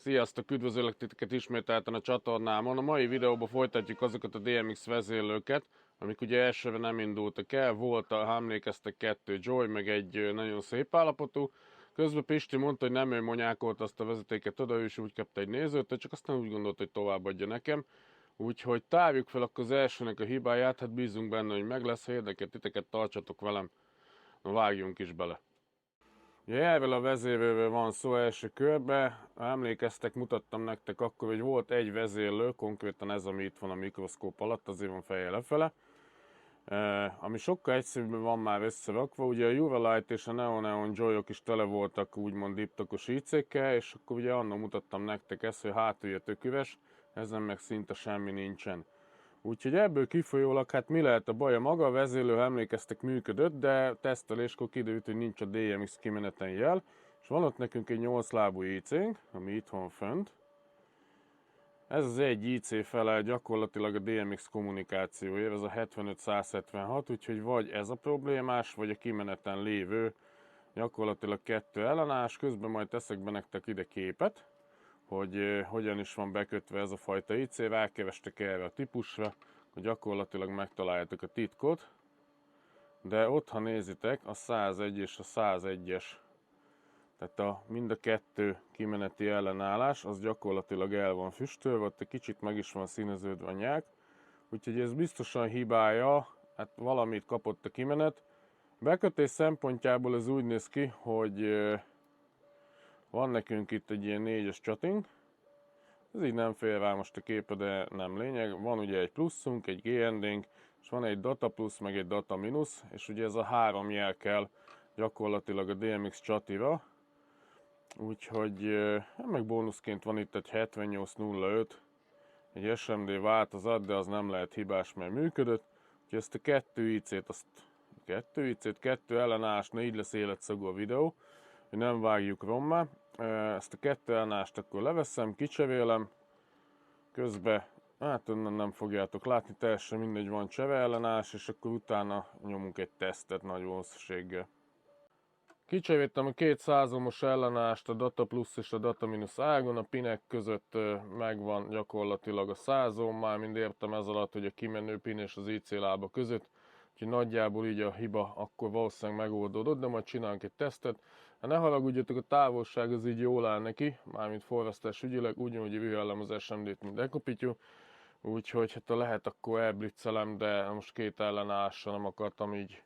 Sziasztok, üdvözöllek titeket ismételten a csatornámon. A mai videóban folytatjuk azokat a DMX vezérlőket, amik ugye elsőre nem indultak el. Volt, ha emlékeztek, 2 Joy, meg egy nagyon szép állapotú. Közben Pisti mondta, hogy nem ő monyákolt azt a vezetéket oda, ő is úgy kapta egy nézőt, csak aztán úgy gondolt, hogy továbbadja nekem. Úgyhogy tárjuk fel akkor az elsőnek a hibáját, hát bízunk benne, hogy meg lesz, ha érdekel titeket, tartsatok velem. Na vágjunk is bele. Ugye erről a vezérlőről van szó első körben. Ha emlékeztek, mutattam nektek akkor, hogy volt egy vezérlő, konkrétan ez, ami itt van a mikroszkóp alatt, azért van feje lefele, ami sokkal egyszerűbben van már összerakva. Ugye a Uralite és a Neon Joy-ok is tele voltak úgymond diptokos IC-kkel, és akkor ugye annak mutattam nektek ezt, hogy hátulja tök üres, ezen meg szinte semmi nincsen. Úgyhogy ebből kifolyólag, hát mi lehet a baj? A maga a vezérlő, ha emlékeztek, működött, de teszteléskor kiderült, hogy nincs a DMX kimeneten jel, és van ott nekünk egy 8 lábú IC-nk, ami itt van fönt. Ez az egy IC felel gyakorlatilag a DMX kommunikációért, ez a 75-176, úgyhogy vagy ez a problémás, vagy a kimeneten lévő gyakorlatilag 2 ellenállás. Közben majd teszek be nektek ide képet, hogy hogyan is van bekötve ez a fajta IC, rákerestek erre a típusra, hogy gyakorlatilag megtaláljátok a titkot, de ott, ha nézitek, a 101 és a 101-es, tehát mind a 2 kimeneti ellenállás, az gyakorlatilag el van füstölve, ott egy kicsit meg is van színeződve a nyák, úgyhogy ez biztosan hibája, hát valamit kapott a kimenet. Bekötés szempontjából ez úgy néz ki, hogy van nekünk itt egy ilyen 4-es chatting, ez így nem fér rá most a képe, de nem lényeg. Van ugye egy pluszunk, egy GND-nk, és van egy data plusz, meg egy data minusz, és ugye ez a 3 jel kell gyakorlatilag a DMX chatira. Úgyhogy meg bónuszként van itt egy 7805, egy SMD változat, de az nem lehet hibás, mert működött. Úgyhogy ezt a 2 IC-t, azt 2 ellenállásnál így lesz életszagú a videó, hogy nem vágjuk rommá. Ezt a 2 ellenállást akkor leveszem, kicserélem, közben, hát onnan nem fogjátok látni, teljesen mindegy, van csere ellenállás, és akkor utána nyomunk egy tesztet nagy valószínűséggel. Kicseréltem a 200 ohmos ellenállást a data plusz és a data minusz ágon, a pinek között megvan gyakorlatilag a 100 ohm, már mind értem ez alatt, hogy a kimenő pin és az IC lába között, úgyhogy nagyjából így a hiba akkor valószínűleg megoldódott, de majd csinálunk egy tesztet. Hát ne haragudjatok, a távolság az így jól áll neki, mármint forrasztás ügyileg, ugyanúgy vihellem az SMD-t, mint Decopityu, úgyhogy hát ha lehet, akkor elblitzelem, de most 2 ellenállással nem akartam így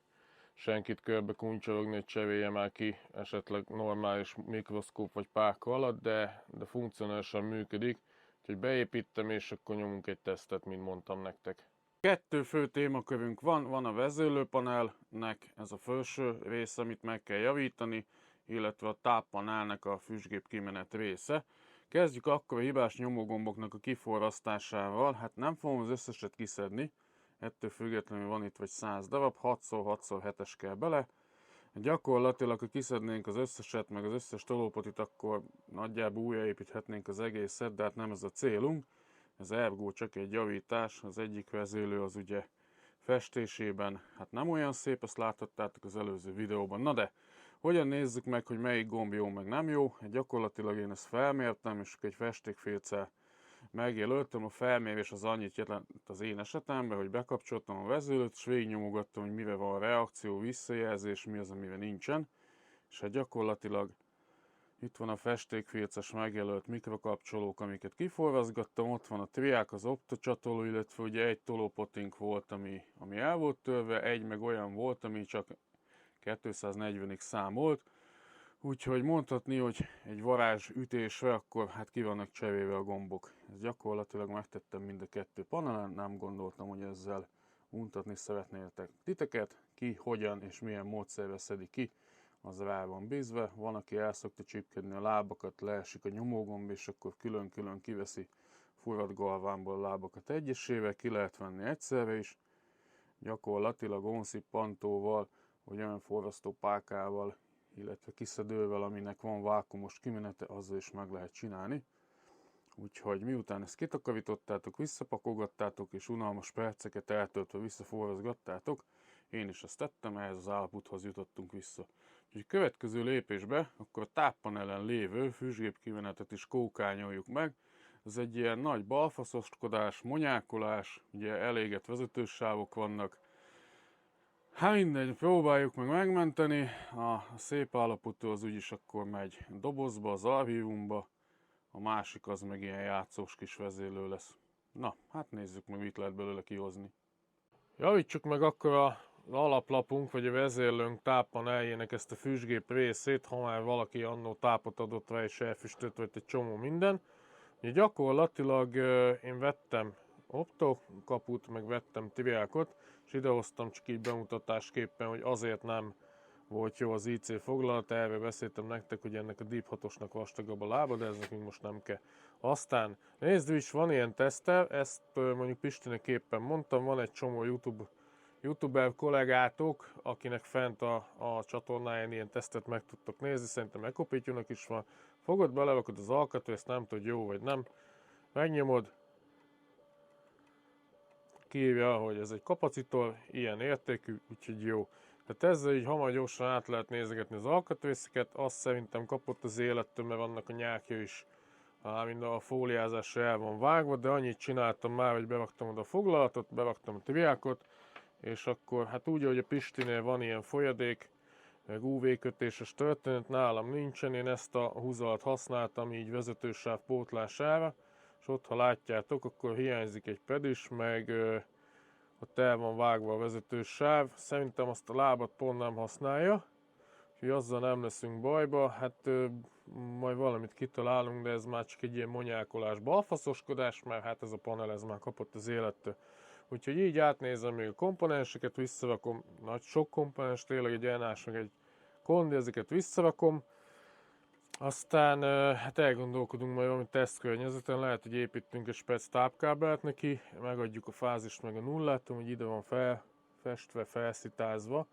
senkit körbe kuncsorogni, hogy cserélje már ki esetleg normális mikroszkóp vagy párka alatt, de funkcionálisan működik, úgyhogy beépítem, és akkor nyomunk egy tesztet, mint mondtam nektek. 2 fő témakörünk van a vezérlőpanelnek, ez a felső része, amit meg kell javítani, illetve a táppanelnek a füstgép kimenet része. Kezdjük akkor a hibás nyomógomboknak a kiforrasztásával. Hát nem fogom az összeset kiszedni, ettől függetlenül van itt vagy 100 darab, 6x6x7-es kell bele. Gyakorlatilag, ha kiszednénk az összeset, meg az összes tolópotit, akkor nagyjából újraépíthetnénk az egészet, de hát nem ez a célunk. Ez ergo csak egy javítás, az egyik vezérlő az ugye festésében, hát nem olyan szép, azt láthattátok az előző videóban. Na de, hogyan nézzük meg, hogy melyik gomb jó, meg nem jó? Gyakorlatilag én ezt felmértem, és egy festékfélccel megjelöltem. A felmérés az annyit jelent az én esetemben, hogy bekapcsoltam a vezérlőt, és végignyomogattam, hogy mire van a reakció, visszajelzés, mi az, amire nincsen. És hát gyakorlatilag itt van a festékfélces megjelölt mikrokapcsolók, amiket kiforraszgattam, ott van a triák, az optocsatoló, illetve ugye egy tolópotink volt, ami el volt törve, egy meg olyan volt, ami csak 240-ig számolt. Úgyhogy mondhatni, hogy egy varázsütésre akkor hát ki vannak cserélve a gombok. Ez gyakorlatilag megtettem mind a 2 panelen, nem gondoltam, hogy ezzel untatni szeretnétek titeket. Ki, hogyan és milyen módszerrel szedi ki, az rá van bízva. Van, aki el szokta csípkedni a lábakat, leesik a nyomógomb, és akkor külön-külön kiveszi forrad galvánból a lábakat egyesével, ki lehet venni egyszerre is. Gyakorlatilag onszippantóval, vagy olyan forrasztópálkával, illetve kiszedővel, aminek van vákumos kimenete, azzal is meg lehet csinálni. Úgyhogy miután ezt kitakarítottátok, visszapakolgattátok, és unalmas perceket eltöltve visszaforraszgattátok, én is ezt tettem, ehhez az állapothoz jutottunk vissza. A következő lépésbe akkor a táppanelen lévő füstgép kimenetet is kókányoljuk meg. Ez egy ilyen nagy balfaszoskodás, monyákolás, ugye elégett vezetősávok vannak. Hát mindegy, próbáljuk meg megmenteni. A szép állapotú az úgyis akkor megy dobozba, az archívumba, a másik az meg ilyen játszós kis vezérlő lesz. Na, hát nézzük meg, mit lehet belőle kihozni. Javítsuk meg akkor az alaplapunk, vagy a vezérlőnk táppaneljének ezt a füstgép részét, ha már valaki annó tápot adott rá, és elfüstölt, vagy egy csomó minden. Ugye gyakorlatilag én vettem optokaput, meg vettem triákot, és idehoztam csak így bemutatásképpen, hogy azért nem volt jó az IC foglalat, erről beszéltem nektek, hogy ennek a Deep 6-osnak vastagabb a lába, de ez nekünk most nem kell. Aztán nézd is, van ilyen teszter, ezt mondjuk Pistinek éppen mondtam, van egy csomó youtuber kollégátok, akinek fent a csatornáján ilyen tesztet meg tudtok nézni, szerintem Ecopytune-nak is van. Fogod, belerakod az alkatrészt, nem tudod jó vagy nem, megnyomod, kiírja, hogy ez egy kapacitor, ilyen értékű, úgyhogy jó. Tehát ezzel így hamar gyorsan át lehet nézegetni az alkatrészeket, azt szerintem kapott az élettől, mert annak a nyákja is mind a fóliázásra el van vágva, de annyit csináltam már, hogy beraktam oda a foglalatot, beraktam a triákot, és akkor hát úgy, hogy a Pistinél van ilyen folyadék, meg UV kötéses történet, nálam nincsen, én ezt a húzalat használtam így vezetősáv pótlására, és ott, ha látjátok, akkor hiányzik egy ped is, meg ott el van vágva a vezetősáv. Szerintem azt a lábat pont nem használja, úgyhogy azzal nem leszünk bajba. Hát majd valamit kitalálunk, de ez már csak egy ilyen monyákolás, balfaszoskodás, mert hát ez a panel ez már kapott az élettől. Úgyhogy így átnézem még a komponenseket, visszarakom, nagy sok komponens, tényleg egy elnás, meg egy kondi, ezeket visszarakom. Aztán hát elgondolkodunk majd valami tesztkörnyezeten, lehet, hogy építünk egy spec tápkábelt neki, megadjuk a fázist meg a nullát, hogy ide van felfestve, felszitázva,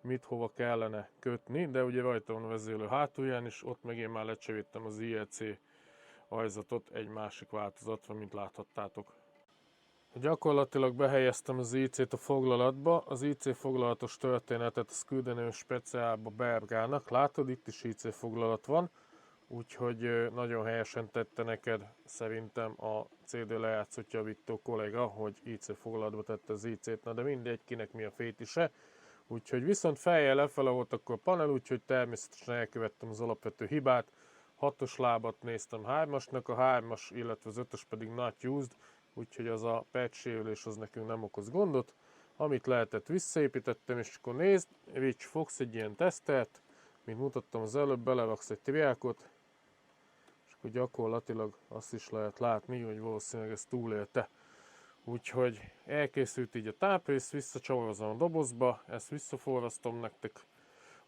mit hova kellene kötni, de ugye rajta van a vezérlő hátulján, és ott meg én már lecsevédtem az IEC ajzatot egy másik változatra, mint láthattátok. Gyakorlatilag behelyeztem az IC-t a foglalatba, az IC foglalatos történetet azt küldeném speciálba Bergának, látod, itt is IC foglalat van, úgyhogy nagyon helyesen tette neked szerintem a CD lejátszót javító kolléga, hogy IC foglalatba tette az IC-t, na de mindegy, kinek mi a fétise. Úgyhogy viszont fejjel lefele volt akkor a panel, úgyhogy természetesen elkövettem az alapvető hibát, 6-os lábat néztem 3-asnak, a 3-as, illetve az 5-ös pedig not used, úgyhogy az a patch sérülés az nekünk nem okoz gondot. Amit lehetett, visszaépítettem, és akkor nézd, Rich, fogsz egy ilyen tesztert, mint mutattam az előbb, beleraksz egy triákot, és akkor gyakorlatilag azt is lehet látni, hogy valószínűleg ez túlélte. Úgyhogy elkészült így a táprész, visszacsavarozom a dobozba, ezt visszaforrasztom nektek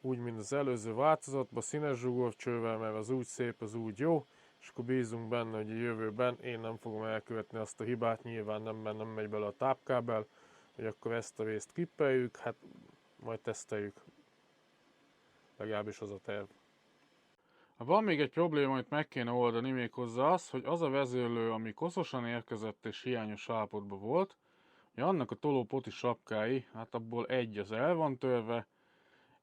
úgy, mint az előző változatban, színes zsugorcsővel, mert az úgy szép, az úgy jó, és akkor bízunk benne, hogy a jövőben én nem fogom elkövetni azt a hibát, nyilván nem megy bele a tápkábel, hogy akkor ezt a részt kippeljük, hát majd teszteljük. Legalábbis az a terv. Van még egy probléma, amit meg kéne oldani, méghozzá az, hogy az a vezérlő, ami koszosan érkezett és hiányos állapotban volt, hogy annak a tolópoti sapkái, hát abból egy az el van törve,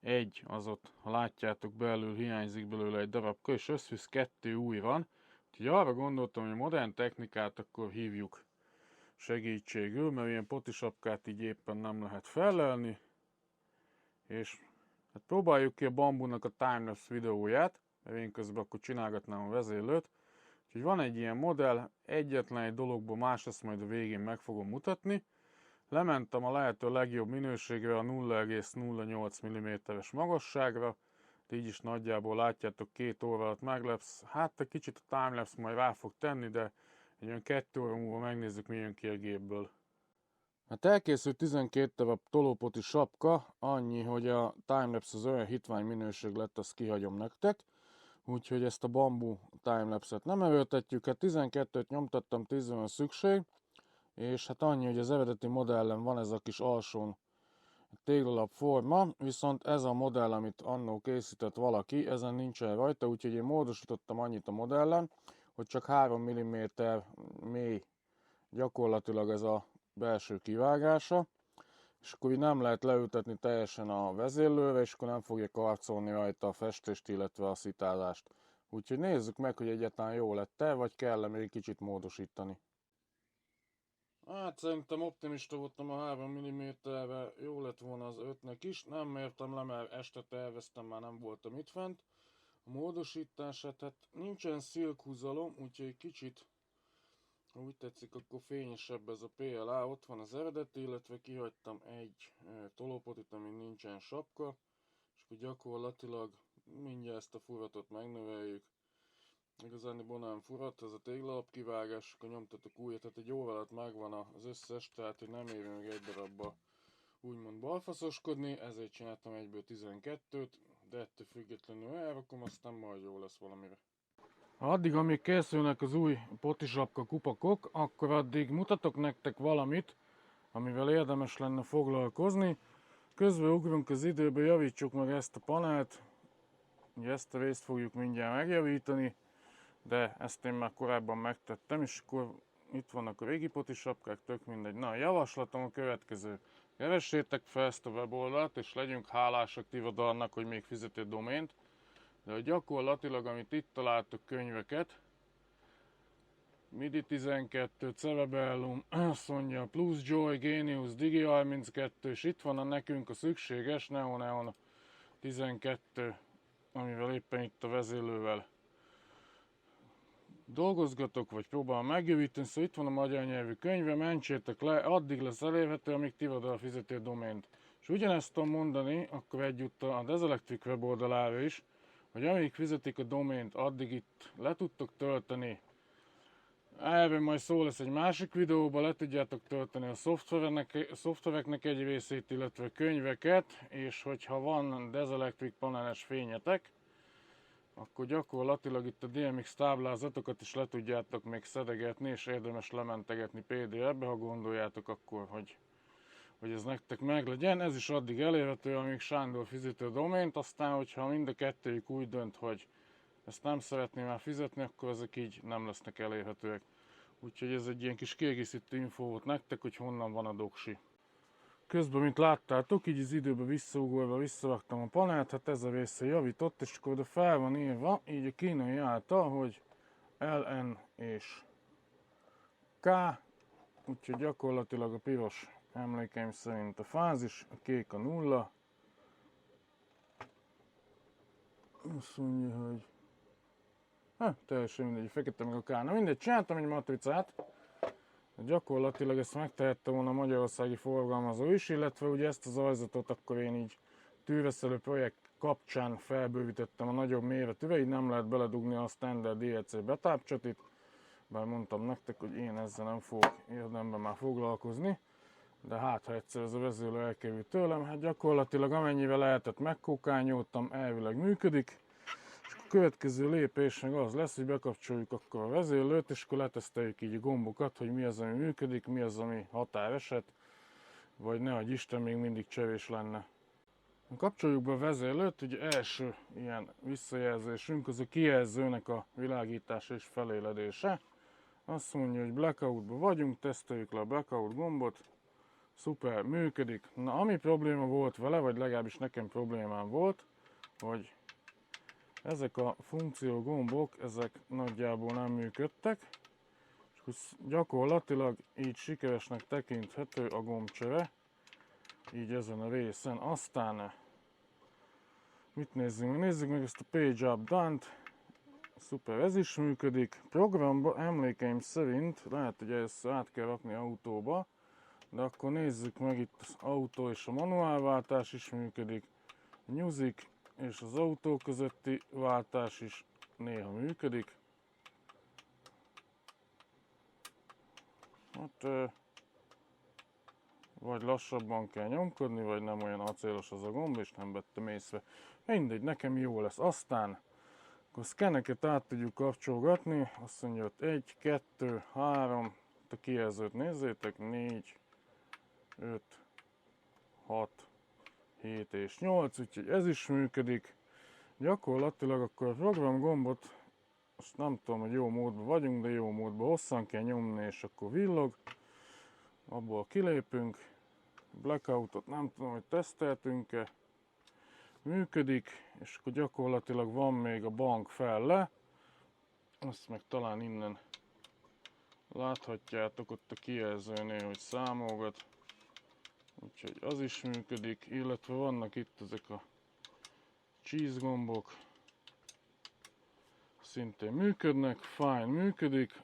egy az ott, ha látjátok belül, hiányzik belőle egy darabka, és összvisz 2 új van. Úgyhogy arra gondoltam, hogy a modern technikát akkor hívjuk segítségül, mert ilyen potisapkát így éppen nem lehet fellelni. És hát próbáljuk ki a Bambunak a timelapse videóját, mert én közben akkor csinálgatnám a vezérlőt. Úgyhogy van egy ilyen modell, egyetlen egy dologból más, ezt majd a végén meg fogom mutatni. Lementem a lehető legjobb minőségre, a 0,08 mm-es magasságra, így is nagyjából látjátok 2 óra alatt meglapsz. Hát egy kicsit a timelapse majd rá fog tenni, de egy olyan 2 óra múlva megnézzük, mi jön ki a gépből. Hát elkészült 12 darab tolópoti sapka, annyi, hogy a timelapse az olyan hitvány minőség lett, azt kihagyom nektek. Úgyhogy ezt a Bambu timelapse-et nem erőltetjük, hát 12-t nyomtattam, 10 van szükség. És hát annyi, hogy az eredeti modellen van ez a kis alsón téglalap forma, viszont ez a modell, amit annó készített valaki, ezen nincsen rajta, úgyhogy én módosítottam annyit a modellen, hogy csak 3 mm mély gyakorlatilag ez a belső kivágása, és akkor így nem lehet leültetni teljesen a vezérlőre, és akkor nem fogja karcolni rajta a festést, illetve a szitázást. Úgyhogy nézzük meg, hogy egyáltalán jó lett-e, vagy kell-e még kicsit módosítani. Hát szerintem optimista voltam a 3 mm-re, jó lett volna az 5-nek is, nem mértem le, mert este terveztem, már nem voltam itt fent. A módosítását, hát nincsen szilkhúzalom, úgyhogy kicsit, ha úgy tetszik, akkor fényesebb ez a PLA, ott van az eredeti, illetve kihagytam egy tolópotit, amin nincsen sapka, és akkor gyakorlatilag mindjárt ezt a furatot megnöveljük. Igazániból nem furat, ez a téglalap kivágás, akkor nyomtatok újat, tehát egy óra alatt megvan az összes, tehát hogy nem éri meg egy darabba úgymond balfaszoskodni, ezért csináltam egyből 12-t, de ettől függetlenül elrakom, aztán majd jó lesz valamire. Addig, amíg készülnek az új potisapka kupakok, akkor addig mutatok nektek valamit, amivel érdemes lenne foglalkozni. Közben ugrunk az időbe, javítsuk meg ezt a panelt, ugye ezt a részt fogjuk mindjárt megjavítani, de ezt én már korábban megtettem, és akkor itt vannak a régi potisapkák, tök mindegy. Na, a javaslatom a következő. Keressétek fel ezt a weboldalt, és legyünk hálásak Tivadarnak, hogy még fizető domént. De gyakorlatilag, amit itt találtok könyveket, MIDI 12, Cerebellum, Sonja, Plus Joy, Genius, Digi 32, és itt van a nekünk a szükséges Neon 12, amivel éppen itt a vezérlővel dolgozgatok, vagy próbálom megjavítani, szóval itt van a magyar nyelvű könyve, mentsétek le, addig lesz elérhető, amíg Tivadar fizeti a domént. És ugyanezt tudom mondani, akkor egyúttal a Deselectric weboldalára is, hogy amíg fizetik a domént, addig itt le tudtok tölteni. Erről majd szó lesz egy másik videóban, le tudjátok tölteni a szoftvereknek egy részét, illetve könyveket, és hogyha van Deselectric paneles fényetek, akkor gyakorlatilag itt a DMX táblázatokat is le tudjátok még szedegetni, és érdemes lementegetni PDF-be, ha gondoljátok akkor, hogy ez nektek meglegyen. Ez is addig elérhető, amíg Sándor fizeti a domént, aztán hogyha mind a kettőjük úgy dönt, hogy ezt nem szeretné már fizetni, akkor ezek így nem lesznek elérhetőek. Úgyhogy ez egy ilyen kis kiegészítő infó volt nektek, hogy honnan van a doksi. Közben, mint láttátok, így az időben visszaugorva visszaraktam a panelt, hát ez a része javított, és akkor oda fel van írva, így a kínai által, hogy LN és K, úgyhogy gyakorlatilag a piros emlékeim szerint a fázis, a kék a nulla. Azt mondja, hogy teljesen mindegy, a fekete meg a K. Na mindegy, csináltam egy matricát, gyakorlatilag ezt megtehette volna a magyarországi forgalmazó is, illetve ugye ezt az ajzatot akkor én így tűreszelő projekt kapcsán felbővítettem a nagyobb méretűre, így nem lehet beledugni a standard DLC betápcsatit, bár mondtam nektek, hogy én ezzel nem fogok érdemben már foglalkozni, de hát ha egyszer ez a vezérlő elkerül tőlem, hát gyakorlatilag amennyivel lehetett megkókányoltam, elvileg működik. A következő lépés meg az lesz, hogy bekapcsoljuk akkor a vezérlőt, és akkor leteszteljük így a gombokat, hogy mi az, ami működik, mi az, ami határeset, vagy nehogy Isten még mindig csevés lenne. Kapcsoljuk be a vezérlőt, ugye első ilyen visszajelzésünk az a kijelzőnek a világítása és feléledése. Azt mondja, hogy blackoutban vagyunk, teszteljük le a blackout gombot, szuper, működik. Na, ami probléma volt vele, vagy legalábbis nekem problémám volt, hogy ezek a funkció gombok, ezek nagyjából nem működtek, és gyakorlatilag így sikeresnek tekinthető a gombcsere, így ezen a részen. Aztán mit nézzünk meg? Nézzük meg ezt a Page Up Done-t, szuper, ez is működik. Programban emlékeim szerint, lehet, hogy ezt át kell rakni autóba, de akkor nézzük meg, itt az autó és a manuálváltás is működik. A music és az autó közötti váltás is néha működik. Hát, vagy lassabban kell nyomkodni, vagy nem olyan acélos az a gomb, és nem vettem észre. Mindegy, nekem jó lesz. Aztán akkor szkeneket át tudjuk kapcsolgatni. Azt mondja, hogy 1, 2, 3, a kijelzőt nézzétek, 4, 5, 6, 7 és 8, úgyhogy ez is működik. Gyakorlatilag akkor a program gombot, azt nem tudom, hogy jó módban vagyunk, de jó módban hosszan kell nyomni, és akkor villog. Abból kilépünk, Blackoutot nem tudom, hogy teszteltünk-e. Működik, és akkor gyakorlatilag van még a bank felle. Azt meg talán innen láthatjátok ott a kijelzőnél, hogy számolgat. Úgyhogy az is működik, illetve vannak itt ezek a cheese gombok. Szintén működnek, fine működik.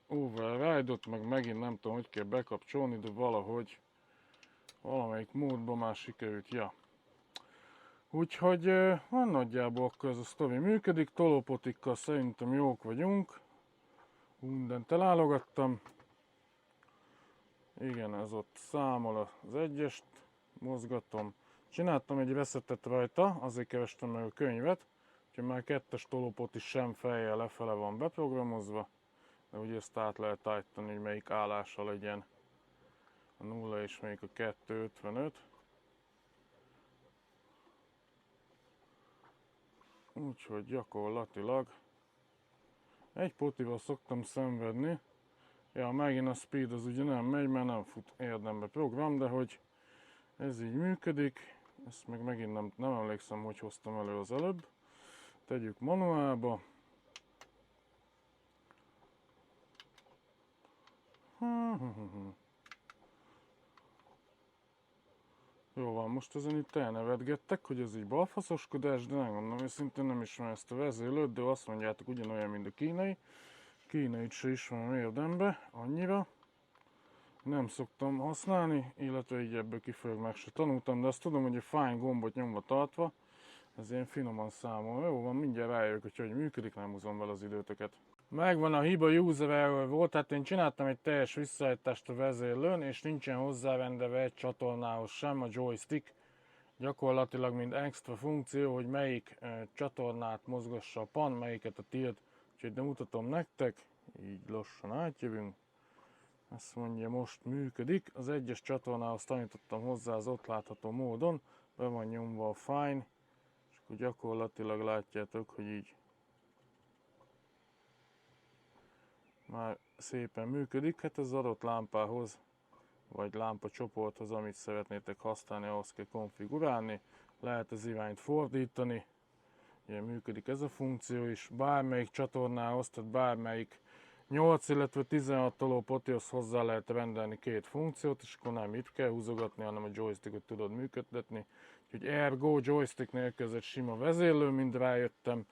Override-ot meg megint nem tudom, hogy kell bekapcsolni, de valahogy valamelyik módban már sikerült, ja. Úgyhogy nagyjából akkor ez a sztori működik, tolópotikkal szerintem jók vagyunk. Mindent elálogattam. Igen, ez ott számol az egyest, mozgatom. Csináltam egy reszetet rajta, azért kerestem meg a könyvet, úgyhogy már kettes tolópot is sem fejjel lefele van beprogramozva, de ugye ezt át lehet állítani, hogy melyik állása legyen a 0 és melyik a 255. Úgyhogy gyakorlatilag egy potival szoktam szenvedni. Ja, megint a speed az ugye nem megy, mert nem fut érdembe program, de hogy ez így működik, ezt meg megint nem emlékszem, hogy hoztam elő az előbb. Tegyük manuálba. Jó van, most ezen itt elnevetgettek, hogy ez így balfaszoskodás, de nem gondolom, őszintén nem ismerem ezt a vezérlőt, de azt mondjátok ugyanolyan, mint a kínai. Kínait se ismerem érdembe, annyira. Nem szoktam használni, illetve így ebből kifolyólag meg se tanultam, de azt tudom, hogy a fine gombot nyomva tartva, ez ilyen finoman számol. Jó van, mindjárt rájövök, hogy működik, nem húzom vele az időtöket. Megvan a hiba user error volt, tehát én csináltam egy teljes visszaállítást a vezérlőn, és nincsen hozzárendelve egy csatornához sem a joystick. Gyakorlatilag mint extra funkció, hogy melyik csatornát mozgassa a pan, melyiket a tilt. Úgyhogy de mutatom nektek, így lassan átjövünk. Azt mondja, most működik. Az egyes csatornához tanítottam hozzá az ott látható módon. Be van nyomva a fine, és akkor gyakorlatilag látjátok, hogy így már szépen működik. Hát ez az adott lámpához, vagy lámpacsoporthoz, amit szeretnétek használni, ahhoz kell konfigurálni. Lehet az irányt fordítani. Ugye működik ez a funkció is. Bármelyik csatornához, tehát bármelyik 8, illetve 16 tolópotihoz hozzá lehet rendelni két funkciót, és akkor nem itt kell húzogatni, hanem a joystickot tudod működtetni. Úgyhogy ergo joystick nélkül ez egy sima vezérlő, mind rájöttem.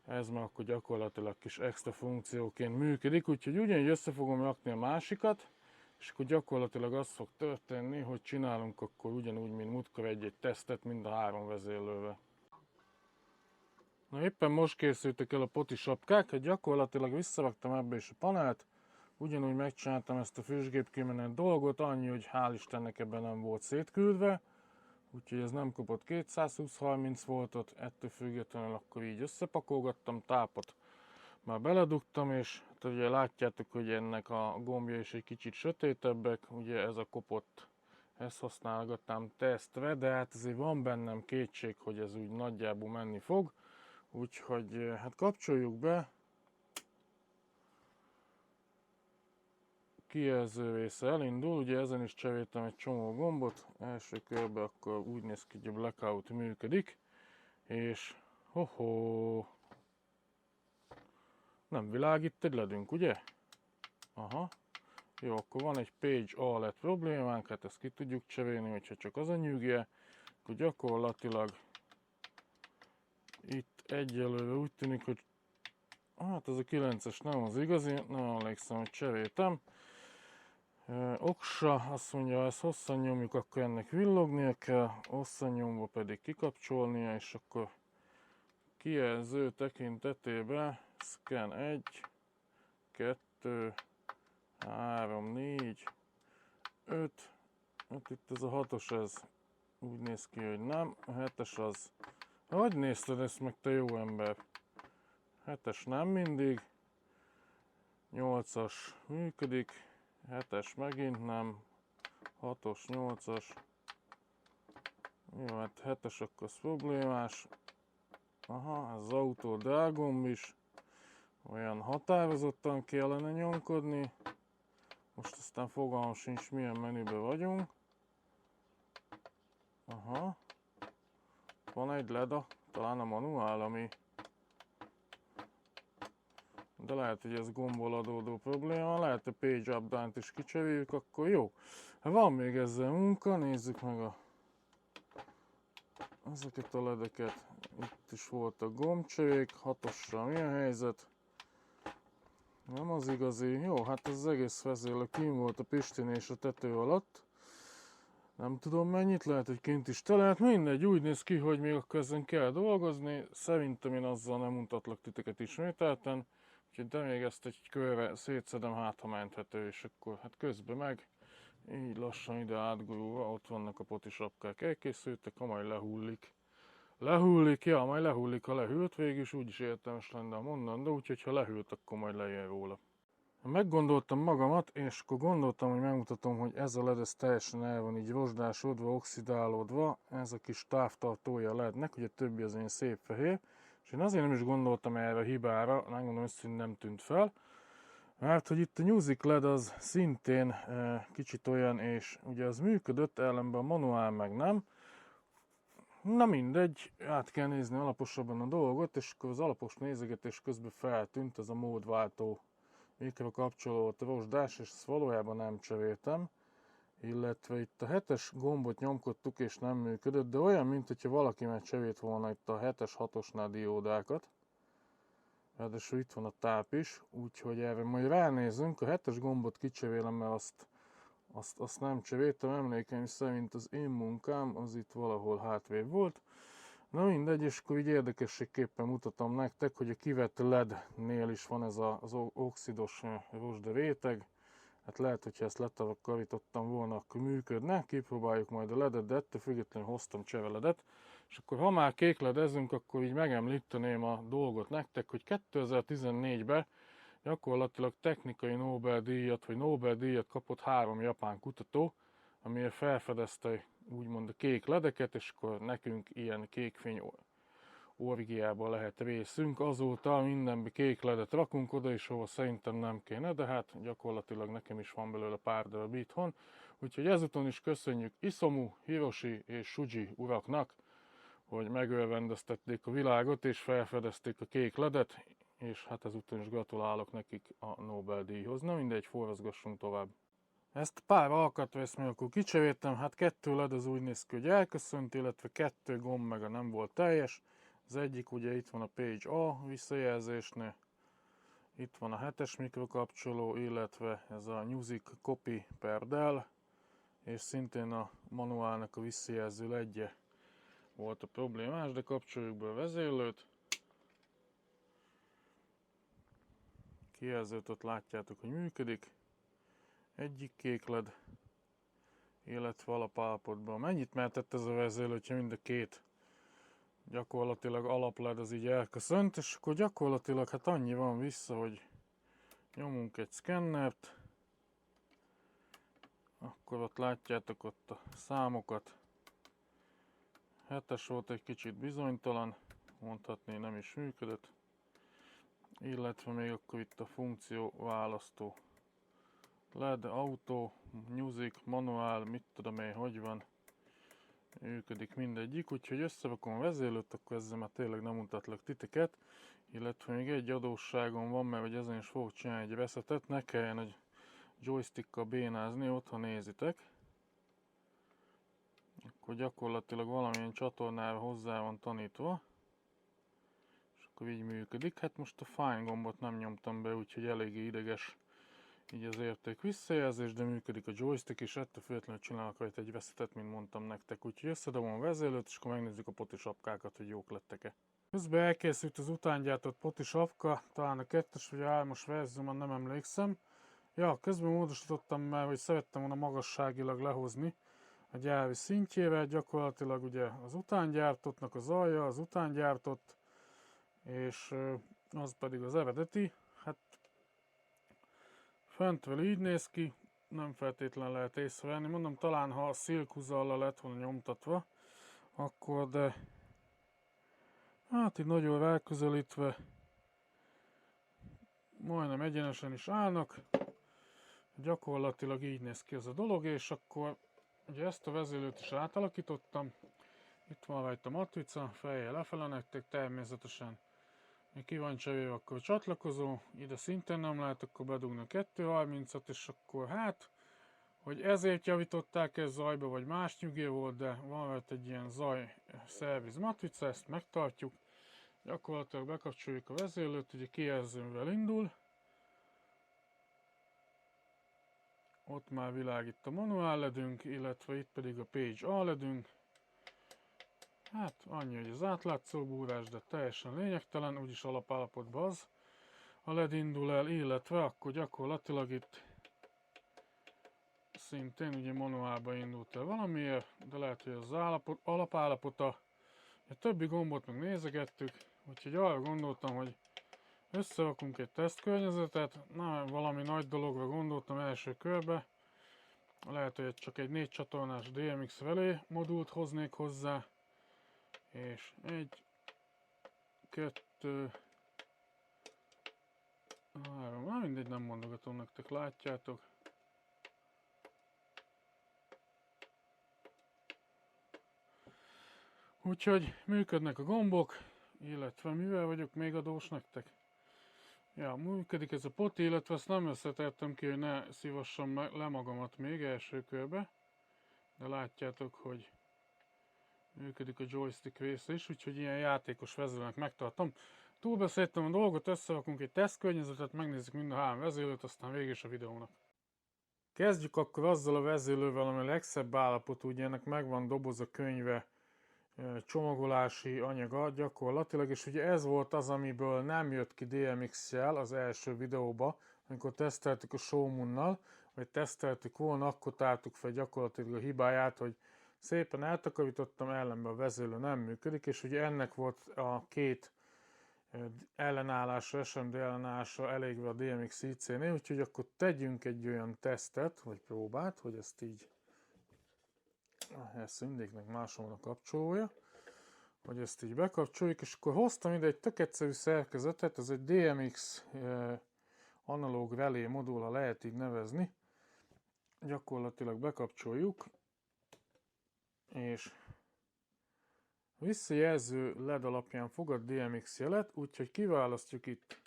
Ez már akkor gyakorlatilag kis extra funkcióként működik, úgyhogy ugyanígy össze fogom rakni a másikat, és akkor gyakorlatilag az fog történni, hogy csinálunk akkor ugyanúgy, mint múltkor egy tesztet mind a három vezérlővel. Na éppen most készültek el a poti sapkák, hát gyakorlatilag visszaraktam ebbe is a panelt, ugyanúgy megcsináltam ezt a fősgép kimenet dolgot, annyi, hogy hál' Istennek ebben nem volt szétküldve, úgyhogy ez nem kapott 220-30 voltot, ettől függetlenül akkor így összepakolgattam, tápot már beledugtam, és hát ugye látjátok, hogy ennek a gombja is egy kicsit sötétebbek, ugye ez a kopott, ezt használgattam tesztre, de hát azért van bennem kétség, hogy ez úgy nagyjából menni fog. Úgyhogy hát kapcsoljuk be. Kijelző része elindul, ugye ezen is cseréltem egy csomó gombot. Első körben akkor úgy néz ki, hogy a blackout működik. És hoho! Nem világít egy ledünk, ugye? Aha. Jó, akkor van egy page alert problémánk, hát ezt ki tudjuk cserélni, hogyha csak az a nyűgje. Akkor gyakorlatilag itt egyelőre úgy tűnik, hogy hát ez a 9-es nem az igazi, nem emlékszem, hogy cseréltem. Oksa azt mondja, ha ezt hosszan nyomjuk, akkor ennek villognia kell, hosszan nyomva pedig kikapcsolnia, és akkor kijelző tekintetében scan 1, 2, 3, 4, 5, hát itt ez a 6-os, ez úgy néz ki, hogy nem, a 7-es az. Hogy nézted ezt meg, te jó ember? 7-es nem mindig. 8-as működik. 7-es megint nem. 6-os, 8-as. Jó, hát 7-es akkor az problémás. Aha, ez az autó drágomb is. Olyan határozottan kellene nyomkodni. Most aztán fogalmam sincs, milyen menüben vagyunk. Aha. Van egy leda, talán a manuál, ami... De lehet, hogy ez gombol adódó probléma, lehet, hogy page update-t is kicseréljük, akkor jó. Hát van még ezzel munka, nézzük meg ezeket a ledeket. Itt is voltak gombcserék, 6-ossal mi a helyzet? Nem az igazi. Jó, hát ez az egész vezérlő kín volt a Pistin és a tető alatt. Nem tudom mennyit, lehet, hogy kint is talált. Mindegy, úgy néz ki, hogy még akkor ezen kell dolgozni. Szerintem én azzal nem mutatlak titeket ismételten. Úgyhogy de még ezt egy körre szétszedem, hát ha menthető, és akkor hát közben meg így lassan ide átgurulva, ott vannak a potisapkák, elkészültek, ha majd lehullik. Lehullik, ja, majd lehullik, ha lehűlt, végülis úgyis értelmes lenne a mondandó, úgyhogy ha lehűlt, akkor majd lejön róla. Meggondoltam magamat, és akkor gondoltam, hogy megmutatom, hogy ez a LED ez teljesen el van így rozsdásodva, oxidálódva, ez a kis távtartója a LED-nek, ugye a többi az ilyen szép fehér, és én azért nem is gondoltam erre a hibára, megmondom őszintén nem tűnt fel, mert hogy itt a Music LED az szintén kicsit olyan, és ugye az működött, ellenben a manuál meg nem. Na mindegy, át kell nézni alaposabban a dolgot, és akkor az alapos nézegetés közben feltűnt ez a módváltó mikrokapcsolót rozsdás, és ezt valójában nem cseréltem. Illetve itt a 7-es gombot nyomkodtuk és nem működött, de olyan, mint hogyha valaki már cserélt volna itt a 7-es 6-osnál diódákat. Ráadásul itt van a táp is, úgyhogy erre majd ránézünk. A 7-es gombot kicserélem, mert azt nem cseréltem. Emlékeim szerint az én munkám az itt valahol hátrébb volt. Na mindegy, és akkor így érdekességképpen mutatom nektek, hogy a kivett LED-nél is van ez az oxidos rozsda réteg. Hát lehet, hogyha ezt letakarítottam volna, akkor működne. Kipróbáljuk majd a LED-et, de ettől függetlenül hoztam cseveledet. És akkor ha már kékledezünk, akkor így megemlíteném a dolgot nektek, hogy 2014-ben gyakorlatilag technikai Nobel-díjat, vagy Nobel-díjat kapott 3 japán kutató, ami felfedezte úgymond a kék ledeket, és akkor nekünk ilyen kékfény orgiában lehet részünk. Azóta mindenbe kék ledet rakunk oda, és ahol szerintem nem kéne, de hát gyakorlatilag nekem is van belőle pár darab itthon. Úgyhogy ezúton is köszönjük Isomu, Hiroshi és Shuji uraknak, hogy megörvendeztették a világot, és felfedezték a kék ledet, és hát ezúton is gratulálok nekik a Nobel-díjhoz. Na mindegy, forrazgassunk tovább. Ezt pár alkatrészt még akkor kicseréltem, hát 2 LED az úgy néz ki, hogy elköszönt, illetve 2 gomb meg a nem volt teljes. Az egyik ugye itt van a Page A visszajelzésnél, itt van a 7-es mikrokapcsoló, illetve ez a Music Copy per Dell, és szintén a manuálnak a visszajelző ledje volt a problémás, de kapcsoljuk be a vezérlőt. Kijelzőt ott látjátok, hogy működik. Egyik kék LED, illetve alapállapotban. Mennyit mehetett ez a vezérlő, hogyha mind a 2 gyakorlatilag alapled az így elköszönt, és akkor gyakorlatilag hát annyi van vissza, hogy nyomunk egy szkennert, akkor ott látjátok ott a számokat. 7-es volt egy kicsit bizonytalan, mondhatni nem is működött, illetve még akkor itt a funkció választó. LED, auto, music, manuál, mit tudom én, hogy van. Működik mindegyik, úgyhogy összerakom a vezérlőt, akkor ezzel már tényleg nem mutatlak titeket. Illetve még egy adósságom van, mert hogy ezen is fogok csinálni egy reszetet, ne kelljen egy joystickkal bénázni, ott ha nézitek. Akkor gyakorlatilag valamilyen csatornára hozzá van tanítva. És akkor így működik. Hát most a fine gombot nem nyomtam be, úgyhogy eléggé ideges így az érték visszajelzés, de működik a joystick, és ettől függetlenül csinálok rajta egy veszetet, mint mondtam nektek. Úgyhogy összedobom a vezérlőt, és akkor megnézzük a poti sapkákat, hogy jók lettek-e. Közben elkészült az utángyártott poti sapka, talán a 2-es vagy 3-as verzióban, nem emlékszem. Ja, közben módosítottam, mert hogy szerettem volna magasságilag lehozni a gyári szintjével, gyakorlatilag ugye az utángyártottnak az alja, az utángyártott, és az pedig az eredeti. Hát föntről így néz ki, nem feltétlenül lehet észrevenni. Mondom, talán ha a szilkuzallal lett volna nyomtatva, akkor de hát így nagyon ráközelítve majdnem egyenesen is állnak. Gyakorlatilag így néz ki ez a dolog, és akkor ugye ezt a vezérlőt is átalakítottam. Itt van rajta matrica, fejjel lefele nektek, természetesen ki van cserélve akkor a csatlakozó, ide szintén nem lehet, akkor bedugni a 230-at, és akkor hát, hogy ezért javították ez zajba, vagy más nyugé volt, de van rajta egy ilyen zaj szerviz matrica, ezt megtartjuk. Gyakorlatilag bekapcsoljuk a vezérlőt, ugye kijelzővel indul. Ott már világít a manuál ledünk, illetve itt pedig a page A ledünk. Hát annyi, hogy az átlátszó búrás, de teljesen lényegtelen, úgyis alapállapotban az. A LED indul el, illetve akkor gyakorlatilag itt szintén ugye manuálba indult el valamiért, de lehet, hogy az alapállapota. A többi gombot meg nézegettük, úgyhogy arra gondoltam, hogy összerakunk egy tesztkörnyezetet, nem valami nagy dologra gondoltam első körbe. Lehet, hogy csak egy 4 csatornás DMX relé modult hoznék hozzá. És 1, 2, 3, már mindegy, nem mondogatom nektek, látjátok. Úgyhogy működnek a gombok, illetve mivel vagyok még adós nektek? Ja, működik ez a poti, illetve ezt nem összetettem ki, hogy ne szívassam le magamat még első körbe. De látjátok, hogy működik a joystick része is, úgyhogy ilyen játékos vezérlőnek megtartom. Túlbeszéltem a dolgot, összerakunk egy tesztkörnyezetet, megnézzük mind a 3 vezérlőt, aztán végig is a videónak. Kezdjük akkor azzal a vezérlővel, ami a legszebb állapotú, ugye ennek megvan doboz a könyve, csomagolási anyaga gyakorlatilag, és ugye ez volt az, amiből nem jött ki DMX-jel az első videóba, amikor teszteltük a Showmoon-nal, vagy teszteltük volna, akkor tártuk fel gyakorlatilag a hibáját, hogy szépen eltakarítottam, ellenben a vezérlő nem működik, és ugye ennek volt a két ellenállása, SMD ellenállása elégve a DMX IC-nél, úgyhogy akkor tegyünk egy olyan tesztet, vagy próbát, hogy ezt így, ez mindegyiknek máson van a kapcsolója, hogy ezt így bekapcsoljuk, és akkor hoztam ide egy tök egyszerű szerkezetet, ez egy DMX analóg relé modul, ha lehet így nevezni. Gyakorlatilag bekapcsoljuk, és visszajelző LED alapján fogad DMX jelet, úgyhogy kiválasztjuk itt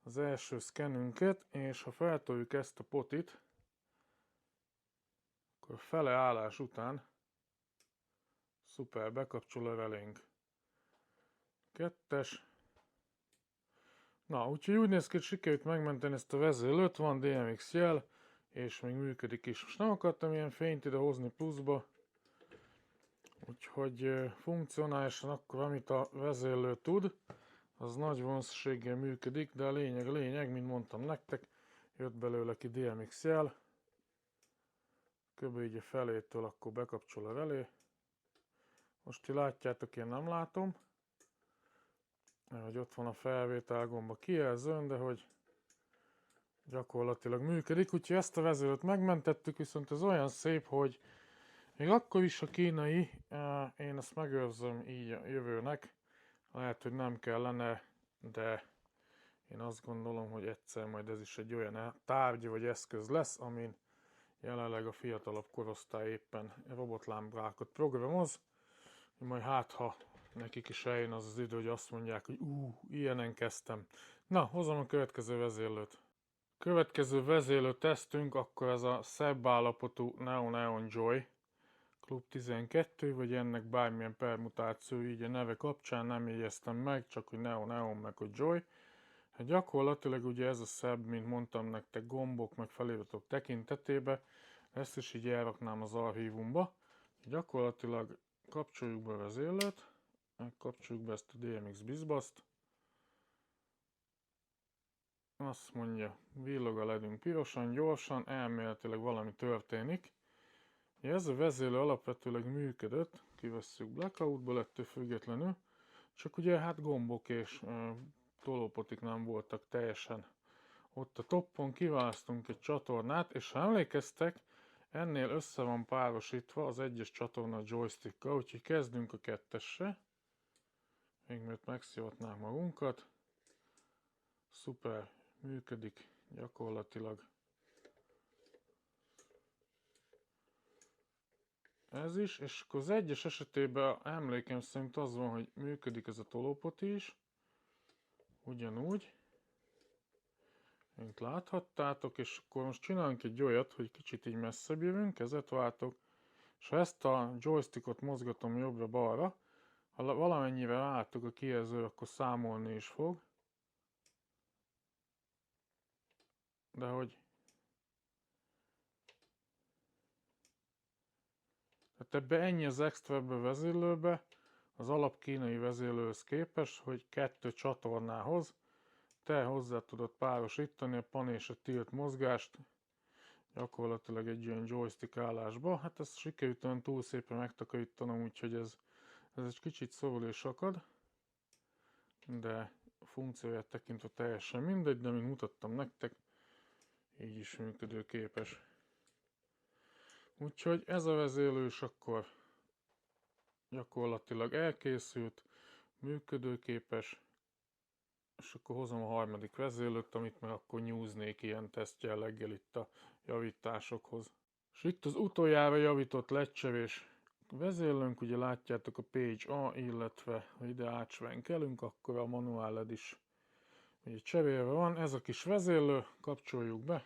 az első szkenünket, és ha feltoljuk ezt a potit, akkor fele állás után szuper, bekapcsol a relénk. 2-es. Na, úgyhogy úgy néz ki, hogy sikerült megmenteni ezt a vezérlőt, van DMX jel, és még működik is. Most nem akartam ilyen fényt ide hozni pluszba, úgyhogy funkcionálisan akkor, amit a vezérlő tud, az nagy vonzséggel működik, de a lényeg, mint mondtam nektek, jött belőle ki DMX jel, kb. Így a felétől akkor bekapcsol a relé. Most ti látjátok, én nem látom, hogy ott van a felvétel gomba kijelzőn, de hogy gyakorlatilag működik, úgyhogy ezt a vezérlőt megmentettük, viszont ez olyan szép, hogy még akkor is a kínai, én ezt megőrzöm így a jövőnek, lehet, hogy nem kellene, de én azt gondolom, hogy egyszer majd ez is egy olyan tárgy vagy eszköz lesz, amin jelenleg a fiatalabb korosztály éppen robotlámpákat programoz, majd hát ha nekik is eljön az az idő, hogy azt mondják, hogy ilyenen kezdtem. Na, hozom a következő vezérlőt. Következő vezérlő tesztünk, akkor ez a szebb állapotú Neon Joy Club 12, vagy ennek bármilyen permutáció, így a neve kapcsán nem jegyeztem meg, csak hogy Neon meg a Joy. Hát gyakorlatilag ugye ez a szebb, mint mondtam nektek, gombok meg feliratok tekintetében, ezt is így elraknám az archívumba. Gyakorlatilag kapcsoljuk be a vezérlőt, kapcsoljuk be ezt a DMX bizbaszt. Azt mondja, villog a ledünk pirosan, gyorsan, elméletileg valami történik. Ez a vezérlő alapvetőleg működött, kivesszük blackoutból ettől függetlenül, csak ugye hát gombok és tolópotik nem voltak teljesen. Ott a toppon kiválasztunk egy csatornát, és ha emlékeztek, ennél össze van párosítva az egyes csatorna joystickkal, úgyhogy kezdünk a 2-essel. Még mielőtt megszivatnánk magunkat. Szuper, működik gyakorlatilag. ez is, és akkor az egyes esetében emlékem szerint az van, hogy működik ez a tolópoti is, ugyanúgy, mint láthattátok, és akkor most csinálunk egy olyat, hogy kicsit így messzebb jövünk, kezet váltok, és ha ezt a joystickot mozgatom jobbra-balra, ha valamennyivel álltok a kijelző, akkor számolni is fog. De hogy... Tehát ebbe ennyi az extra ebbe a vezérlőbe, az alap kínai vezérlőhöz képest, hogy 2 csatornához te hozzá tudod párosítani a pan és a tilt mozgást gyakorlatilag egy ilyen joystick állásba. Hát ezt sikerült olyan túl szépen megtakarítanom, úgyhogy ez egy kicsit szorul és akad, de a funkcióját tekintve teljesen mindegy, de mint mutattam nektek, így is működőképes. Úgyhogy ez a vezérlő is akkor gyakorlatilag elkészült, működőképes, és akkor hozom a harmadik vezérlőt, amit meg akkor nyúznék ilyen teszt jelleggel itt a javításokhoz. És itt az utoljára javított ledcsevés vezérlőnk, ugye látjátok a Page A, illetve ha ide átsvenkelünk, akkor a manuál LED is ugye cserélve van. Ez a kis vezérlő, kapcsoljuk be.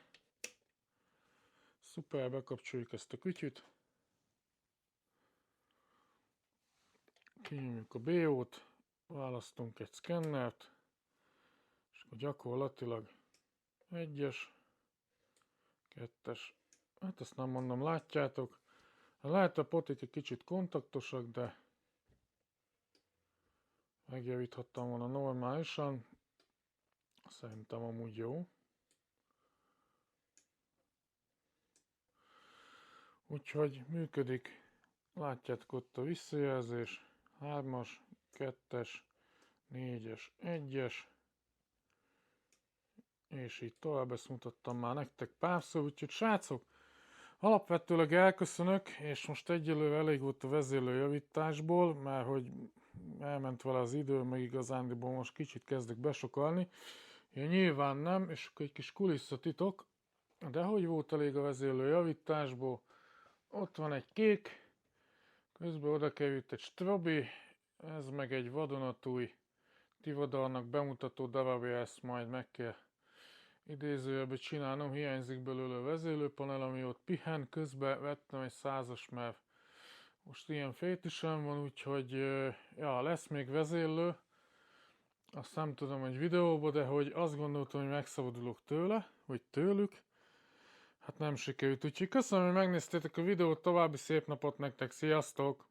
Szuper, bekapcsoljuk ezt a kütyüt. Kinyomjuk a BO-t, választunk egy szkennert, és akkor gyakorlatilag 1-es, 2-es, hát ezt nem mondom, látjátok. Lehet a potik egy kicsit kontaktosak, de megjavíthattam volna normálisan. Szerintem amúgy jó. Úgyhogy működik. Látjátok ott a visszajelzés. 3-as, 2-es, 4-es, 1-es. És így tovább, ezt mutattam már nektek párszor. Úgyhogy srácok, alapvetőleg elköszönök, és most egyelőre elég volt a vezérlő javításból, mert hogy elment vele az idő, meg igazándiból most kicsit kezdek besokalni. Én nyilván nem, és akkor egy kis kulisszatitok, de hogy volt elég a vezérlő javításból, ott van egy kék, közben oda került egy strobi, ez meg egy vadonatúj Tivadar-nak bemutató darabja, ezt majd meg kell idézőjelbe csinálnom, hiányzik belőle a vezérlőpanel, ami ott pihen, közben vettem egy 100-as, mert most ilyen fétisem van, úgyhogy ja, lesz még vezérlő, azt nem tudom, hogy videóban, de hogy azt gondoltam, hogy megszabadulok tőle, vagy tőlük, hát nem sikerült, úgyhogy köszönöm, hogy megnéztétek a videót, további szép napot nektek, sziasztok!